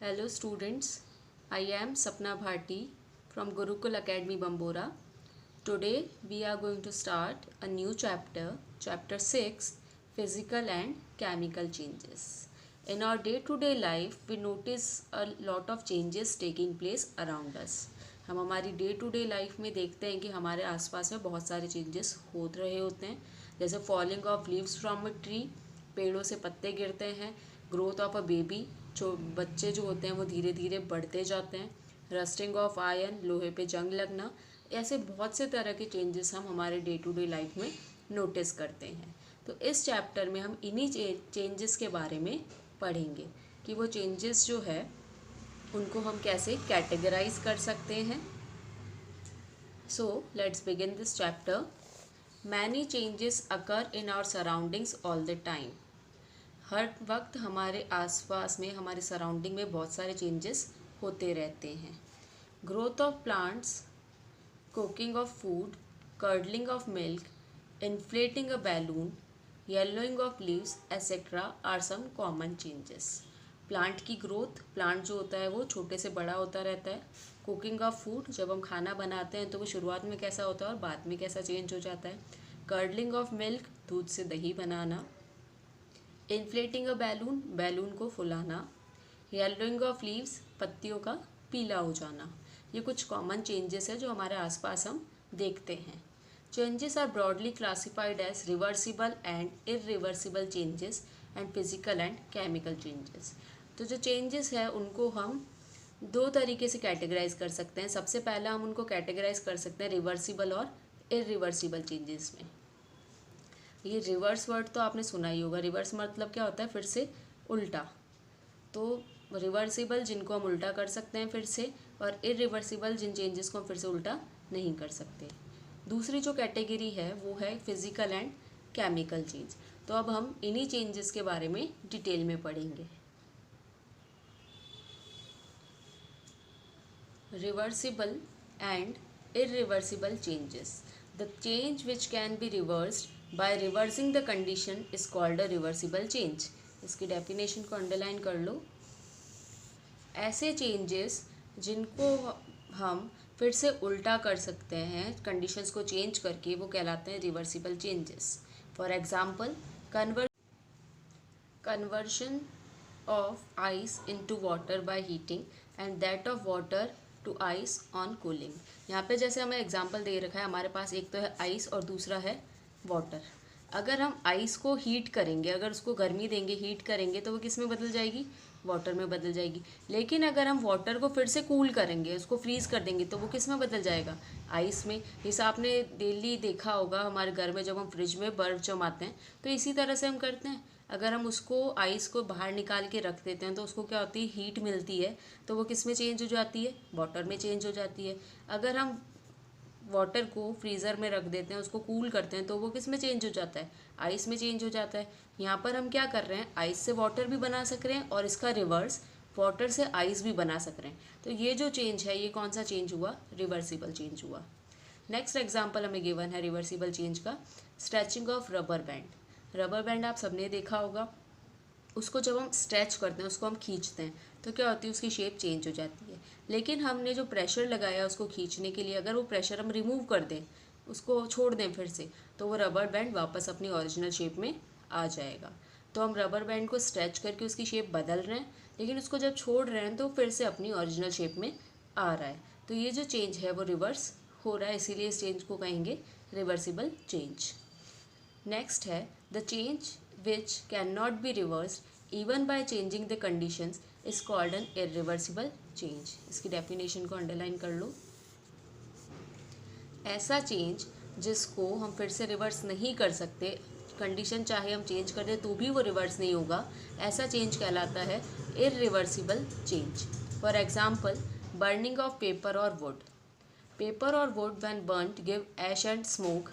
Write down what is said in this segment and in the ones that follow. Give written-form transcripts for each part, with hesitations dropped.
Hello students, I am Sapna Bharti from Gurukul Academy Bambora. Today we are going to start a new chapter, chapter 6, physical and chemical changes. In our day-to-day life, we notice a lot of changes taking place around us. हम हमारी day to day life में देखते हैं कि हमारे आसपास में बहुत सारे चेंजेस हो रहे होते हैं, जैसे falling of leaves from a tree, पेड़ों से पत्ते गिरते हैं, ग्रोथ ऑफ अ बेबी, जो बच्चे जो होते हैं वो धीरे धीरे बढ़ते जाते हैं, रस्टिंग ऑफ आयरन, लोहे पे जंग लगना, ऐसे बहुत से तरह के चेंजेस हम हमारे डे टू डे लाइफ में नोटिस करते हैं। तो इस चैप्टर में हम इन्हीं चेंजेस के बारे में पढ़ेंगे कि वो चेंजेस जो है उनको हम कैसे कैटेगराइज कर सकते हैं। So let's begin this chapter. Many changes occur in our surroundings all the time. हर वक्त हमारे आसपास में, हमारे सराउंडिंग में बहुत सारे चेंजेस होते रहते हैं। Growth of plants, cooking of food, curdling of milk, inflating a balloon, yellowing of leaves etcetera are some common changes. Plant की ग्रोथ, प्लांट जो होता है वो छोटे से बड़ा होता रहता है। कुकिंग ऑफ फूड, जब हम खाना बनाते हैं तो वो शुरुआत में कैसा होता है और बाद में कैसा चेंज हो जाता है। कर्डलिंग ऑफ मिल्क, दूध से दही बनाना। इन्फ्लेटिंग अ बैलून, बैलून को फुलाना। येलोइंग ऑफ लीव्स, पत्तियों का पीला हो जाना। ये कुछ कॉमन चेंजेस है जो हमारे आसपास हम देखते हैं। Changes are broadly classified as reversible and irreversible changes and physical and chemical changes. तो जो चेंजेस है उनको हम दो तरीके से कैटेगराइज कर सकते हैं। सबसे पहला हम उनको कैटेगराइज कर सकते हैं रिवर्सिबल और इरिवर्सिबल चेंजेस में। ये रिवर्स वर्ड तो आपने सुना ही होगा। रिवर्स मतलब क्या होता है? फिर से उल्टा। तो रिवर्सिबल जिनको हम उल्टा कर सकते हैं फिर से, और इरिवर्सिबल जिन चेंजेस को हम फिर से उल्टा नहीं कर सकते। दूसरी जो कैटेगरी है वो है फिजिकल एंड केमिकल चेंज। तो अब हम इन्हीं चेंजेस के बारे में डिटेल में पढ़ेंगे। Reversible and irreversible changes. The change which can be reversed by reversing the condition is called a reversible change. इसकी डेफिनेशन को अंडरलाइन कर लो। ऐसे चेंजेस जिनको हम फिर से उल्टा कर सकते हैं कंडीशंस को चेंज करके, वो कहलाते हैं reversible changes. For example, conversion of ice into water by heating and that of water to ice on cooling. यहाँ पे जैसे हमें एग्जांपल दे रखा है, हमारे पास एक तो है आइस और दूसरा है वाटर। अगर हम आइस को हीट करेंगे, अगर उसको गर्मी देंगे, हीट करेंगे, तो वो किस में बदल जाएगी? वाटर में बदल जाएगी। लेकिन अगर हम वाटर को फिर से कूल करेंगे, उसको फ्रीज़ कर देंगे, तो वो किस में बदल जाएगा? आइस में। इस आपने डेली देखा होगा हमारे घर में जब हम फ्रिज में बर्फ़ जमाते हैं तो इसी तरह से हम करते हैं। अगर हम उसको आइस को बाहर निकाल के रख देते हैं तो उसको क्या होती है? हीट मिलती है, तो वो किस में चेंज हो जाती है? वाटर में चेंज हो जाती है। अगर हम वाटर को फ्रीज़र में रख देते हैं, उसको कूल करते हैं, तो वो किस में चेंज हो जाता है? आइस में चेंज हो जाता है। यहाँ पर हम क्या कर रहे हैं? आइस से वाटर भी बना सक रहे हैं और इसका रिवर्स वाटर से आइस भी बना सक रहे हैं। तो ये जो चेंज है, ये कौन सा चेंज हुआ? रिवर्सिबल चेंज हुआ। नेक्स्ट एग्जाम्पल हमें गिवन है रिवर्सिबल चेंज का, stretching of rubber band. Rubber band आप सबने देखा होगा। उसको जब हम स्ट्रेच करते हैं, उसको हम खींचते हैं, तो क्या होती है? उसकी शेप चेंज हो जाती है। लेकिन हमने जो प्रेशर लगाया उसको खींचने के लिए, अगर वो प्रेशर हम रिमूव कर दें, उसको छोड़ दें फिर से, तो वो रबर बैंड वापस अपनी ओरिजिनल शेप में आ जाएगा। तो हम रबर बैंड को स्ट्रेच करके उसकी शेप बदल रहे हैं, लेकिन उसको जब छोड़ रहे हैं तो फिर से अपनी ओरिजिनल शेप में आ रहा है। तो ये जो चेंज है वो रिवर्स हो रहा है, इसीलिए इस चेंज को कहेंगे रिवर्सिबल चेंज। नेक्स्ट है the change which cannot be reversed even by changing the conditions is called an irreversible change. इसकी डेफिनेशन को अंडरलाइन कर लो। ऐसा चेंज जिसको हम फिर से रिवर्स नहीं कर सकते, कंडीशन चाहे हम चेंज कर दें तो भी वो रिवर्स नहीं होगा, ऐसा चेंज कहलाता है irreversible change. For example, burning of paper और वुड। पेपर और wood when burned give ash and smoke.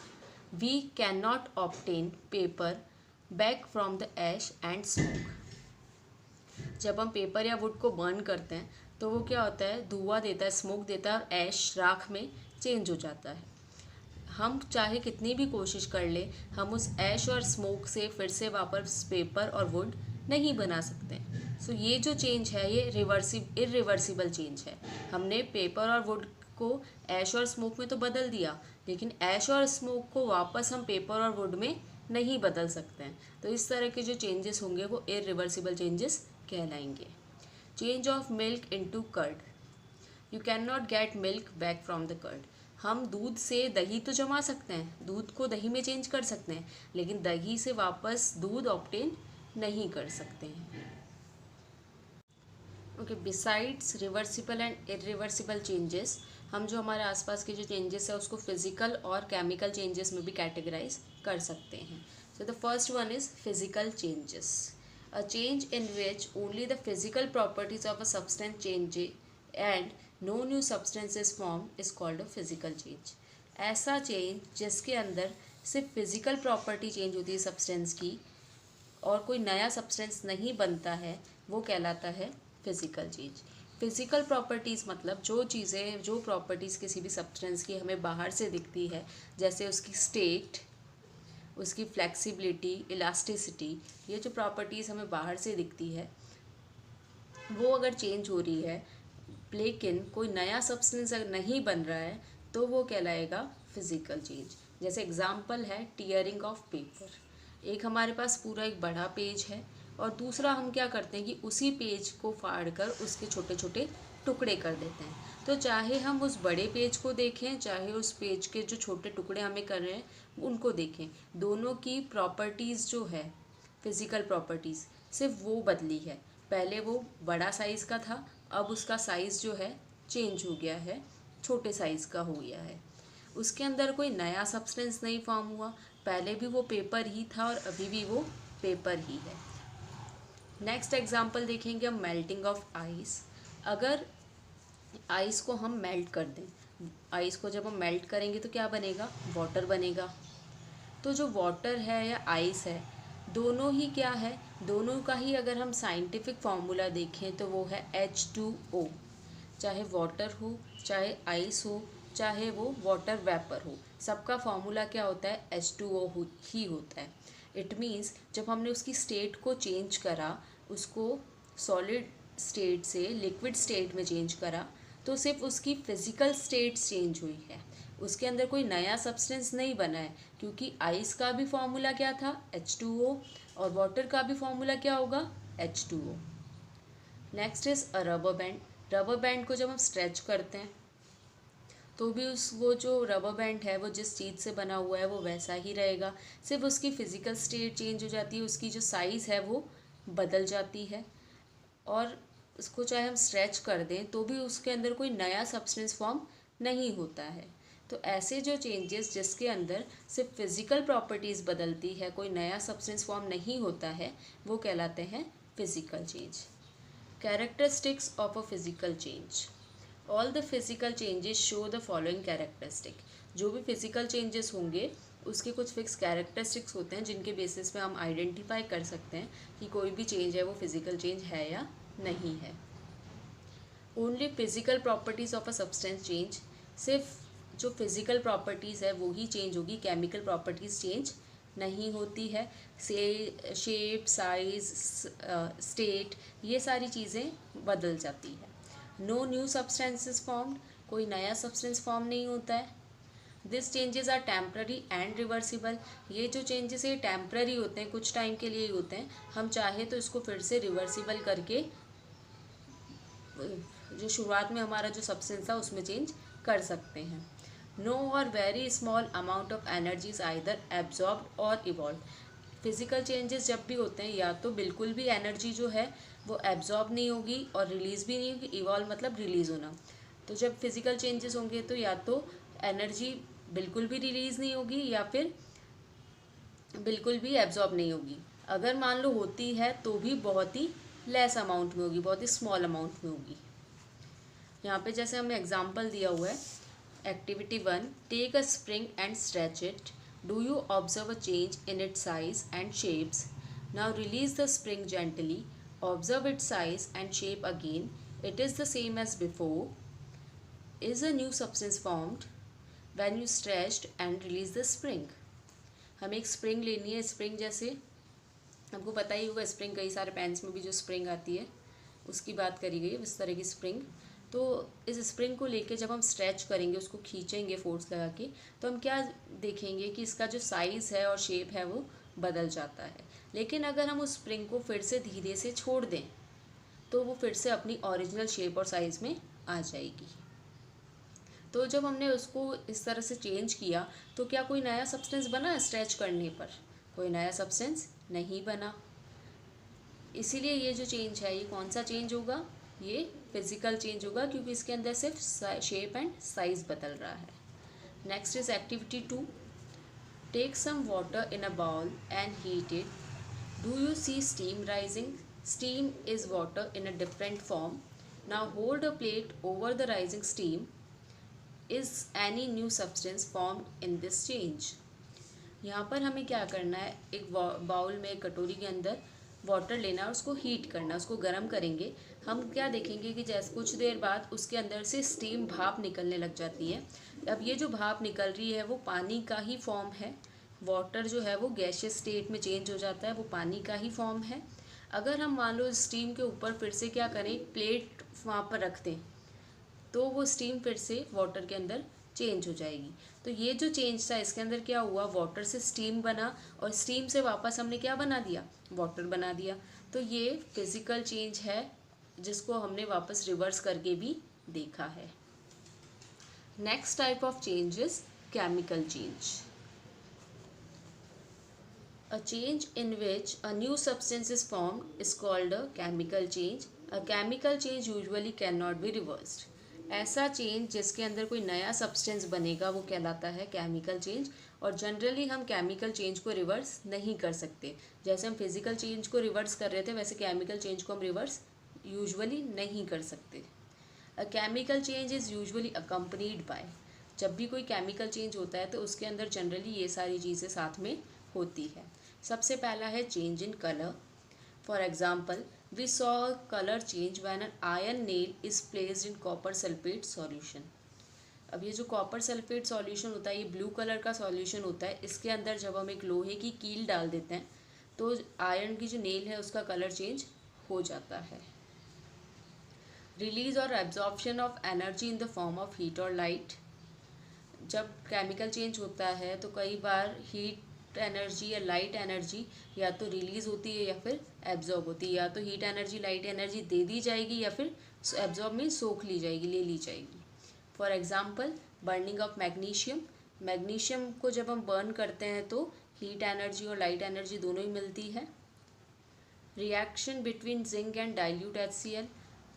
We can not obtain paper back from the ash and smoke. जब हम पेपर या वुड को बर्न करते हैं तो वो क्या होता है? धुआं देता है, स्मोक देता है, और ऐश राख में चेंज हो जाता है। हम चाहे कितनी भी कोशिश कर ले, हम उस ऐश और स्मोक से फिर से वापस पेपर और वुड नहीं बना सकते। सो ये जो चेंज है ये इरिवर्सिबल चेंज है। हमने पेपर और वुड को ऐश और स्मोक में तो बदल दिया, लेकिन ऐश और स्मोक को वापस हम पेपर और वुड में नहीं बदल सकते हैं। तो इस तरह के जो चेंजेस होंगे वो इरिवर्सिबल चेंजेस कहलाएंगे। Change of milk into curd, you can not get milk back from the curd. हम दूध से दही तो जमा सकते हैं, दूध को दही में चेंज कर सकते हैं, लेकिन दही से वापस दूध ऑब्टेन नहीं कर सकते हैं। Okay, besides reversible and irreversible changes, हम जो हमारे आसपास के जो चेंजेस है उसको फिजिकल और केमिकल चेंजेस में भी कैटेगराइज कर सकते हैं। So the first one is physical changes, a change in which only the physical properties of a substance change and no new substance is form is called a physical change. ऐसा change जिसके अंदर सिर्फ physical property change होती है substance की और कोई नया सब्सटेंस नहीं बनता है, वो कहलाता है फिजिकल चेंज। फिजिकल प्रॉपर्टीज़ मतलब जो चीज़ें, जो प्रॉपर्टीज़ किसी भी सब्सटेंस की हमें बाहर से दिखती है, जैसे उसकी स्टेट, उसकी फ्लेक्सिबिलिटी, इलास्टिसिटी, ये जो प्रॉपर्टीज़ हमें बाहर से दिखती है वो अगर चेंज हो रही है लेकिन कोई नया सब्सटेंस अगर नहीं बन रहा है तो वो कहलाएगा फिजिकल चेंज। जैसे एग्जांपल है टीयरिंग ऑफ पेपर। एक हमारे पास पूरा एक बड़ा पेज है और दूसरा हम क्या करते हैं कि उसी पेज को फाड़ कर उसके छोटे छोटे टुकड़े कर देते हैं। तो चाहे हम उस बड़े पेज को देखें, चाहे उस पेज के जो छोटे टुकड़े हमें कर रहे हैं उनको देखें, दोनों की प्रॉपर्टीज़ जो है फिजिकल प्रॉपर्टीज़ सिर्फ वो बदली है। पहले वो बड़ा साइज़ का था, अब उसका साइज़ जो है चेंज हो गया है, छोटे साइज़ का हो गया है। उसके अंदर कोई नया सब्सटेंस नहीं फॉर्म हुआ, पहले भी वो पेपर ही था और अभी भी वो पेपर ही है। नेक्स्ट एग्जांपल देखेंगे हम मेल्टिंग ऑफ आइस। अगर आइस को हम मेल्ट कर दें, आइस को जब हम मेल्ट करेंगे तो क्या बनेगा, वाटर बनेगा। तो जो वाटर है या आइस है दोनों ही क्या है, दोनों का ही अगर हम साइंटिफिक फार्मूला देखें तो वो है H2O। चाहे वाटर हो, चाहे आइस हो, चाहे वो वाटर वेपर हो, सबका फार्मूला क्या होता है, H2O ही होता है। इट मीन्स जब हमने उसकी स्टेट को चेंज करा, उसको सॉलिड स्टेट से लिक्विड स्टेट में चेंज करा, तो सिर्फ उसकी फिजिकल स्टेट चेंज हुई है, उसके अंदर कोई नया सब्सटेंस नहीं बना है। क्योंकि आइस का भी फार्मूला क्या था, H2O, और वाटर का भी फार्मूला क्या होगा, H2O। Next is a rubber band. Rubber band को जब हम स्ट्रेच करते हैं तो भी वो जो रबर बैंड है वो जिस चीज़ से बना हुआ है वो वैसा ही रहेगा, सिर्फ उसकी फ़िज़िकल स्टेट चेंज हो जाती है, उसकी जो साइज़ है वो बदल जाती है। और उसको चाहे हम स्ट्रेच कर दें तो भी उसके अंदर कोई नया सब्सटेंस फॉर्म नहीं होता है। तो ऐसे जो चेंजेस जिसके अंदर सिर्फ फिज़िकल प्रॉपर्टीज़ बदलती है, कोई नया सब्सटेंस फॉर्म नहीं होता है, वो कहलाते हैं physical change. Characteristics of a physical change, all the physical changes show the following characteristic. जो भी फिज़िकल चेंजेस होंगे उसके कुछ फिक्स कैरेक्टरिस्टिक्स होते हैं जिनके बेसिस पे हम आइडेंटिफाई कर सकते हैं कि कोई भी चेंज है वो फिज़िकल चेंज है या नहीं है। Only physical properties of a substance change, सिर्फ जो फिज़िकल प्रॉपर्टीज़ है वो ही चेंज होगी, केमिकल प्रॉपर्टीज़ चेंज नहीं होती है। से शेप, साइज, स्टेट, ये सारी चीज़ें बदल जाती है। नो न्यू सब्सटेंसेस फॉर्म्ड, कोई नया सब्सटेंस फॉर्म नहीं होता है। This changes are temporary and reversible, ये जो चेंजेस है टेम्प्ररी होते हैं, कुछ टाइम के लिए ही होते हैं, हम चाहे तो इसको फिर से रिवर्सिबल करके जो शुरुआत में हमारा जो सब्सटेंस था उसमें चेंज कर सकते हैं। नो और very small amount of energy is either absorb और इवॉल्व। फिजिकल चेंजेस जब भी होते हैं या तो बिल्कुल भी एनर्जी जो है वो एब्जॉर्ब नहीं होगी और रिलीज़ भी नहीं होगी, इवॉल्व मतलब रिलीज़ होना। तो जब फिजिकल चेंजेस होंगे तो या तो एनर्जी बिल्कुल भी रिलीज़ नहीं होगी या फिर बिल्कुल भी एब्जॉर्ब नहीं होगी। अगर मान लो होती है तो भी बहुत ही लेस अमाउंट में होगी, बहुत ही स्मॉल अमाउंट में होगी। यहाँ पे जैसे हमें एग्जांपल दिया हुआ है, activity 1, take a spring and stretch it, do you observe a change in its size and shapes, now release the spring gently, observe its size and shape again, it is the same as before, is a new substance formed when you stretched and release the spring. हमें एक spring लेनी है, spring जैसे आपको पता ही होगा spring, कई सारे पेन्स में भी जो स्प्रिंग आती है उसकी बात करी गई है, इस तरह की स्प्रिंग। तो इस स्प्रिंग को लेके जब हम स्ट्रेच करेंगे, उसको खींचेंगे फोर्स लगा के, तो हम क्या देखेंगे कि इसका जो साइज़ है और शेप है वो बदल जाता है। लेकिन अगर हम उस स्प्रिंग को फिर से धीरे से छोड़ दें तो वो फिर से अपनी ओरिजिनल शेप और साइज़ में आ जाएगी। तो जब हमने उसको इस तरह से चेंज किया तो क्या कोई नया सब्सटेंस बना स्ट्रेच करने पर? कोई नया सब्सटेंस नहीं बना। इसीलिए ये जो चेंज है, ये कौन सा चेंज होगा? ये फिजिकल चेंज होगा, क्योंकि इसके अंदर सिर्फ शेप एंड साइज बदल रहा है। Next is activity 2। Take some water in a bowl and heat it. Do you see steam rising? Steam is water in a different form. Now hold a plate over the rising steam. Is any new substance formed in this change? यहाँ पर हमें क्या करना है, एक bowl में, एक कटोरी के अंदर वाटर लेना और उसको हीट करना, उसको गर्म करेंगे। हम क्या देखेंगे कि जैसे कुछ देर बाद उसके अंदर से स्टीम, भाप निकलने लग जाती है। अब ये जो भाप निकल रही है वो पानी का ही फॉर्म है। वाटर जो है वो गैसियस स्टेट में चेंज हो जाता है, वो पानी का ही फॉर्म है। अगर हम मान लो स्टीम के ऊपर फिर से क्या करें, प्लेट वहाँ पर रख दें, तो वो स्टीम फिर से वाटर के अंदर चेंज हो जाएगी। तो ये जो चेंज था, इसके अंदर क्या हुआ, वाटर से स्टीम बना और स्टीम से वापस हमने क्या बना दिया, वाटर बना दिया। तो ये फिजिकल चेंज है जिसको हमने वापस रिवर्स करके भी देखा है। Next type of change is chemical change. A change in which a new substance is formed is called a chemical change. A chemical change usually cannot be reversed. ऐसा change जिसके अंदर कोई नया सब्सटेंस बनेगा वो कहलाता है केमिकल चेंज। और जनरली हम केमिकल चेंज को रिवर्स नहीं कर सकते। जैसे हम फिजिकल चेंज को रिवर्स कर रहे थे, वैसे केमिकल चेंज को हम रिवर्स यूजुअली नहीं कर सकते। A chemical change is usually accompanied bye. जब भी कोई केमिकल चेंज होता है तो उसके अंदर जनरली ये सारी चीज़ें साथ में होती है। सबसे पहला है change in colour. For example, we saw colour change when an iron nail is placed in copper sulphate solution. अब ये जो कॉपर सल्फेट सॉल्यूशन होता है, ये ब्लू कलर का सॉल्यूशन होता है। इसके अंदर जब हम एक लोहे की कील डाल देते हैं तो आयरन की जो नेल है उसका कलर चेंज हो जाता है। रिलीज और absorption of energy in the form of heat और लाइट। जब केमिकल चेंज होता है तो कई बार हीट एनर्जी या लाइट एनर्जी या तो रिलीज़ होती है या फिर एब्जॉर्ब होती है। या तो हीट एनर्जी, लाइट एनर्जी दे दी जाएगी या फिर एब्जॉर्ब में सोख ली जाएगी, ले ली जाएगी। For example, burning of magnesium. Magnesium को जब हम बर्न करते हैं तो हीट एनर्जी और लाइट एनर्जी दोनों ही मिलती है। Reaction between zinc and dilute HCl।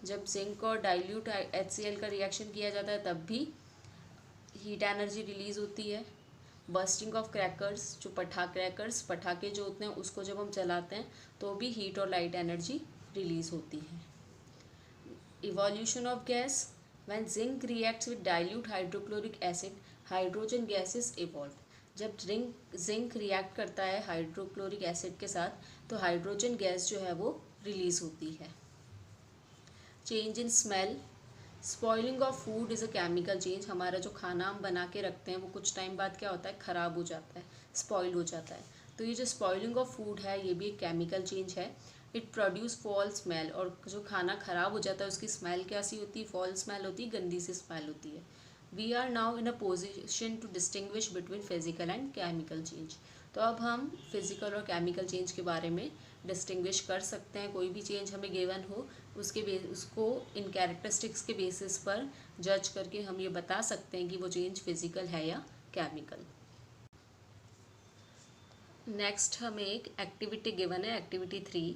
जब जिंक और डाइल्यूट HCl का रिएक्शन किया जाता है तब भी हीट एनर्जी रिलीज़ होती है। बर्स्टिंग ऑफ क्रैकर्स, जो पटाखे जो होते हैं उसको जब हम जलाते हैं तो भी हीट और लाइट एनर्जी रिलीज़ होती है। Evolution of gas. When zinc reacts with dilute hydrochloric acid, hydrogen gases evolve. जब जिंक रिएक्ट करता है हाइड्रोक्लोरिक एसिड के साथ तो हाइड्रोजन गैस जो है वो रिलीज़ होती है। Change in smell. Spoiling of food is a chemical change. हमारा जो खाना हम बना के रखते हैं वो कुछ टाइम बाद क्या होता है, ख़राब हो जाता है, स्पॉइल हो जाता है। तो ये जो स्पॉइलिंग ऑफ फूड है ये भी एक केमिकल चेंज है। It produce fall smell. और जो खाना ख़राब हो जाता है उसकी स्मेल कैसी होती है, फॉल स्मेल होती है, गंदी सी स्मेल होती है। We are now in a position to distinguish between physical and chemical change. तो अब हम फिजिकल और केमिकल चेंज के बारे में डिस्टिंग्विश कर सकते हैं। कोई भी चेंज हमें गिवन हो उसको इन कैरेक्टरिस्टिक्स के बेसिस पर जज करके हम ये बता सकते हैं कि वो चेंज फिजिकल है या केमिकल। नेक्स्ट हमें एक एक्टिविटी गिवन है, एक्टिविटी 3।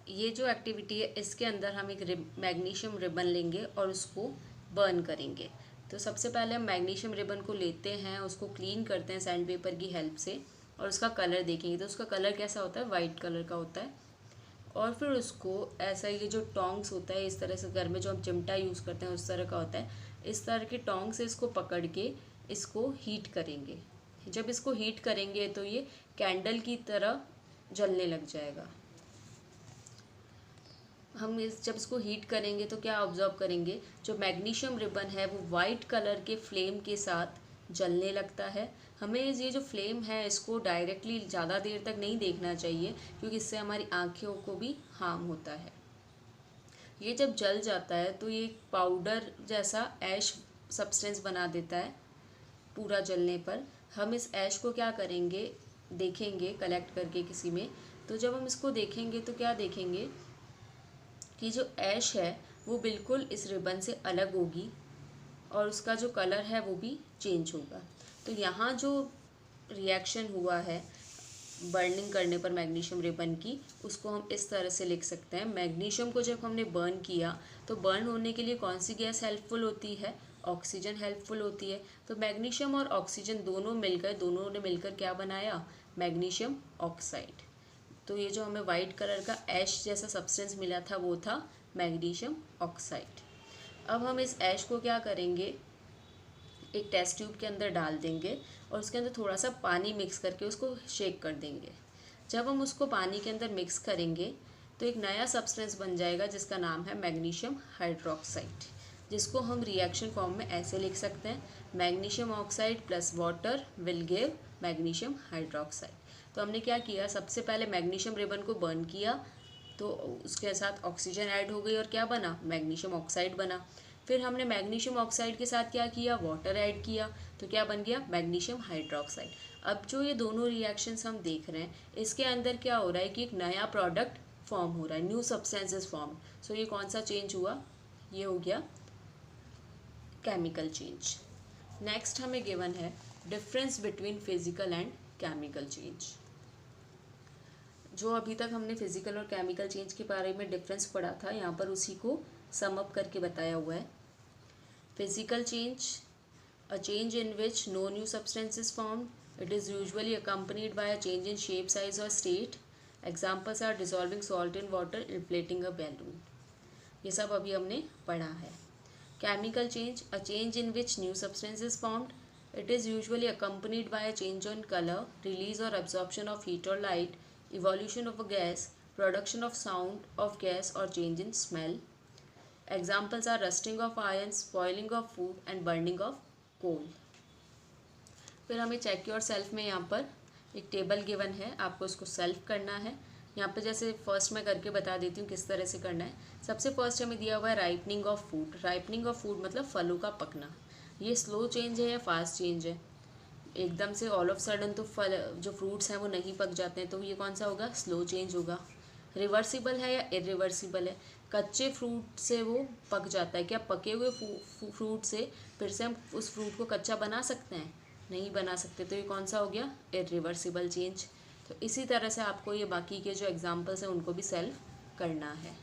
ये जो एक्टिविटी है इसके अंदर हम एक मैग्नीशियम रिबन लेंगे और उसको बर्न करेंगे। तो सबसे पहले हम मैग्नीशियम रिबन को लेते हैं, उसको क्लीन करते हैं सैंड पेपर की हेल्प से और उसका कलर देखेंगे। तो उसका कलर कैसा होता है, वाइट कलर का होता है। और फिर उसको ऐसा, ये जो टोंग्स होता है, इस तरह से घर में जो हम चिमटा यूज़ करते हैं उस तरह का होता है, इस तरह के टोंग से इसको पकड़ के इसको हीट करेंगे। जब इसको हीट करेंगे तो ये कैंडल की तरह जलने लग जाएगा। हम जब इसको हीट करेंगे तो क्या ऑब्जर्व करेंगे, जो मैग्नीशियम रिबन है वो वाइट कलर के फ्लेम के साथ जलने लगता है। हमें ये जो फ्लेम है इसको डायरेक्टली ज़्यादा देर तक नहीं देखना चाहिए, क्योंकि इससे हमारी आँखों को भी हार्म होता है। ये जब जल जाता है तो ये पाउडर जैसा ऐश सब्सटेंस बना देता है पूरा जलने पर। हम इस ऐश को क्या करेंगे, देखेंगे कलेक्ट करके किसी में, तो जब हम इसको देखेंगे तो क्या देखेंगे कि जो ऐश है वो बिल्कुल इस रिबन से अलग होगी और उसका जो कलर है वो भी चेंज होगा। तो यहाँ जो रिएक्शन हुआ है बर्निंग करने पर मैग्नीशियम रिबन की, उसको हम इस तरह से लिख सकते हैं। मैग्नीशियम को जब हमने बर्न किया तो बर्न होने के लिए कौन सी गैस हेल्पफुल होती है, ऑक्सीजन हेल्पफुल होती है। तो मैग्नीशियम और ऑक्सीजन दोनों ने मिलकर क्या बनाया, मैग्नीशियम ऑक्साइड। तो ये जो हमें वाइट कलर का ऐश जैसा सब्सटेंस मिला था वो था मैग्नीशियम ऑक्साइड। अब हम इस ऐश को क्या करेंगे, एक टेस्ट ट्यूब के अंदर डाल देंगे और उसके अंदर थोड़ा सा पानी मिक्स करके उसको शेक कर देंगे। जब हम उसको पानी के अंदर मिक्स करेंगे तो एक नया सब्सटेंस बन जाएगा जिसका नाम है मैग्नीशियम हाइड्रोक्साइड, जिसको हम रिएक्शन फॉर्म में ऐसे लिख सकते हैं, magnesium oxide plus water will give magnesium hydroxide. तो हमने क्या किया, सबसे पहले मैग्नीशियम रिबन को बर्न किया तो उसके साथ ऑक्सीजन ऐड हो गई और क्या बना, मैग्नीशियम ऑक्साइड बना। फिर हमने मैग्नीशियम ऑक्साइड के साथ क्या किया, वाटर ऐड किया, तो क्या बन गया, मैग्नीशियम हाइड्रोक्साइड। अब जो ये दोनों रिएक्शंस हम देख रहे हैं इसके अंदर क्या हो रहा है कि एक नया प्रोडक्ट फॉर्म हो रहा है, न्यू सब्सटेंसेस फॉर्म। सो ये कौन सा चेंज हुआ, ये हो गया केमिकल चेंज। नेक्स्ट हमें गिवन है difference between physical and chemical change. जो अभी तक हमने फिजिकल और केमिकल चेंज के बारे में डिफरेंस पढ़ा था, यहाँ पर उसी को सम अप करके बताया हुआ है। Physical change, a change in which no new substance is formed, it is usually accompanied by a change in shape, size और state. Examples are dissolving salt in water, inflating a balloon. ये सब अभी हमने पढ़ा है। Chemical change, a change in which new substance is formed, it is usually accompanied by a change in color, release or absorption of heat or light, evolution of a gas, production of sound of gas or change in smell. Examples are rusting of iron, spoiling of food and burning of coal. फिर हमें check your self में यहाँ पर एक table given है, आपको उसको self करना है। यहाँ पे जैसे फर्स्ट मैं करके बता देती हूँ किस तरह से करना है। सबसे फर्स्ट हमें दिया हुआ है ripening of food. Ripening of food मतलब फलों का पकना। ये स्लो चेंज है या फास्ट चेंज है, एकदम से ऑल ऑफ सडन तो फल जो फ्रूट्स हैं वो नहीं पक जाते हैं, तो ये कौन सा होगा, स्लो चेंज होगा। रिवर्सिबल है या इरिवर्सिबल है, कच्चे फ्रूट से वो पक जाता है, क्या पके हुए फ्रूट से फिर से हम उस फ्रूट को कच्चा बना सकते हैं, नहीं बना सकते, तो ये कौन सा हो गया, इरिवर्सिबल चेंज। तो इसी तरह से आपको ये बाकी के जो एग्जाम्पल्स हैं उनको भी सेल्फ करना है।